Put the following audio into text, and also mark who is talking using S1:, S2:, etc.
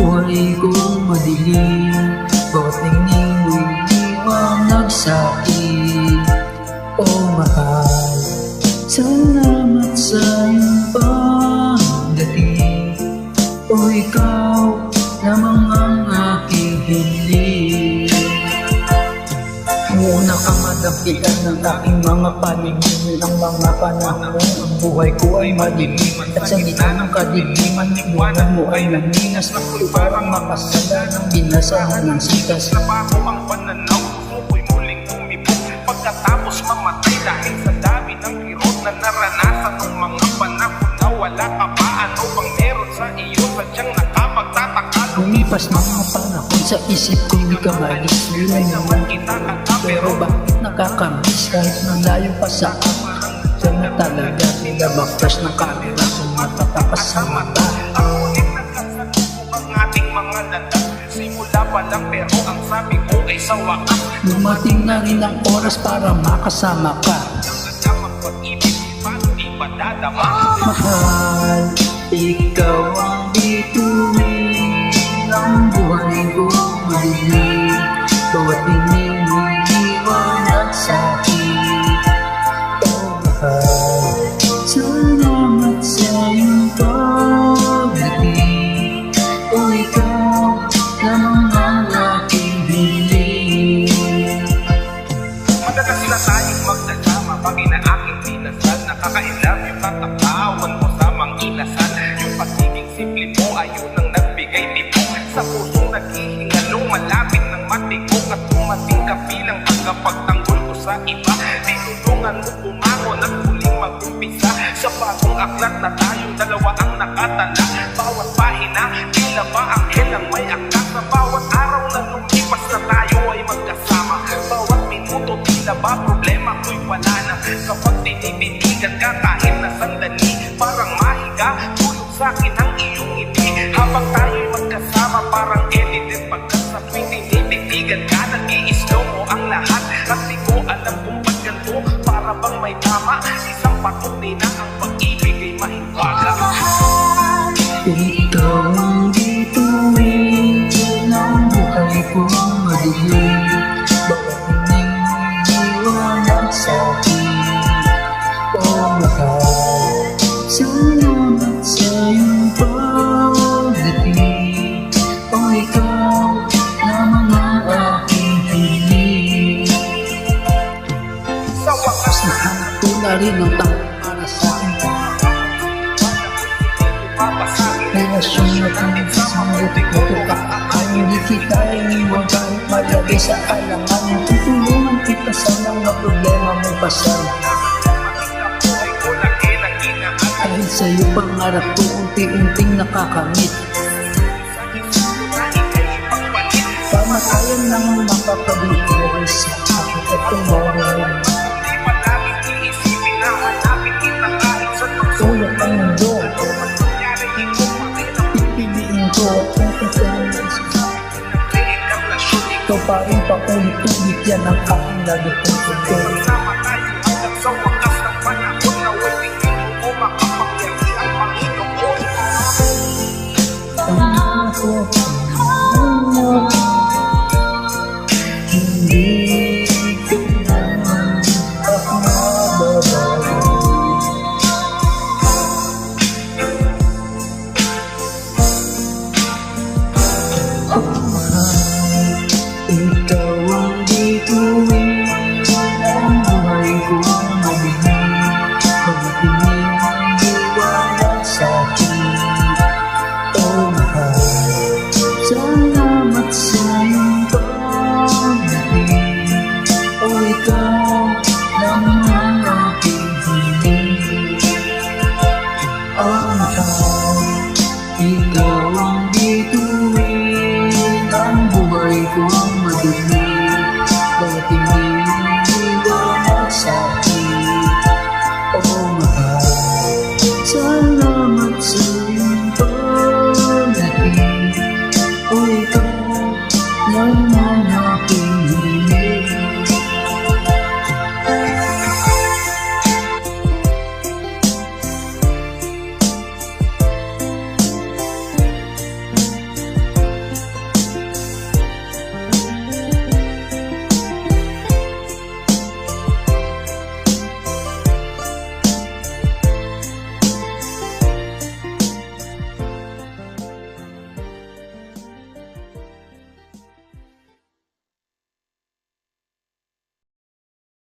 S1: buhay ko madilim, bawat ningning mo'y liwanag sa'kin. Oh mahal, salamat sa iyong pagdating. O ikaw lamang ang aking hiling. Muna kang madampitan ng aking mga paningin, ng mga panahon ang buhay ko ay madilim. At sa gitna ng kadiliman, iwanan mo ay nanginas. Ako'y parang makasala ng binasahan ng sikas.
S2: Nabago ang pananaw, ako'y muling umibog pagkatapos mamatay dahil sa dami ng kirot na naranasan ng mga panahon na wala ka pa. Ano bang meron sa iyo sadyang nakapagtataka?
S1: Lumipas mga panahon sa isip ko di ka malis. Wilay naman
S2: Kita ka
S1: pero bakit nakakamiss kahit malayo pa sa akin? Diyan na talaga pinabaktas ng camera kung matatakas sa mata.
S2: Ngunit nagkasalubong ang ating mga landas. Simula pa lang pero ang sabi ko ay sa wakas.
S1: Dumating na rin ang oras para makasama ka.
S2: Hanggang magpag-ibig, paano di ba dadama?
S1: Mahal, ikaw ang bituin ng buhay ko madilim. Bawat tinig mo'y liwanag sa'kin. Oh mahal, salamat sa iyong pagdating. O ikaw lamang ang aking hiling.
S2: Madalas na tayong magdasama pag inaaking dinasal. Nakaka-inlove yung tatapawan mo sa mang-inasal. Yung pagiging simple mo ayun ang nagbigay tibok sa pusong naghihingalo. Malapit ng matigok at tumating ka bilang pagkapagtanggol ko sa iba. Tinulungan mo bumangon at huling mag-umpisa sa bagong aklat na tayong dalawa ang nakatala. Bawat pahina, tila ba anghel ang may aklat. Sa bawat araw na lumipas na tayo ay magkasama. Bawat minuto, tila ba problema ko'y wala na. Kapag tinititigan ka kahit na sandali, parang mahiga, tulog sa'kin ang iyong ngiti. Habang tayo'y magkasama, parang edit. Pagkat sa tuwing tinititigan ka, nag-i-slow mo ang lahat. At di ko alam kung ba't ganito, para bang may tama. Isang patunay na ang pag-ibig ay mahiwaga.
S1: Ikaw ang bituin ng buhay ko madilim. Bawat tinig mo'y liwanag sa'kin. Oh mahal, salamat sa iyong pagdating. O ikaw lamang ang aking hiling.
S2: Sa wakas na
S1: Nahanap ko na rin ang tao para sa'kin.
S2: papasagin,
S1: Relasyon na kami sa buti ko ka. Hindi kita iniwan kahit malagay sa alangan. Tutulungan kita sa mga problema mo pasal.
S2: ang buhay ko lagi nang inaaral.
S1: Dahil sa'yo pangarap ko unti-unting nakakamit.
S2: Sa isip ko na ikay ipagpalit.
S1: Pamatayan lang ang makapag-ibig sa akin at tomorrow.
S2: Di palaging iisipin na hanapin kita kahit sa tukso.
S1: Tulog ang mundo,
S2: Nangyari ito makita
S1: pipiliin ko at kung tutulungan sa
S2: ng relasyon.
S1: ikaw pa rin paulit-ulit yan ang aking lagi kong tuntun.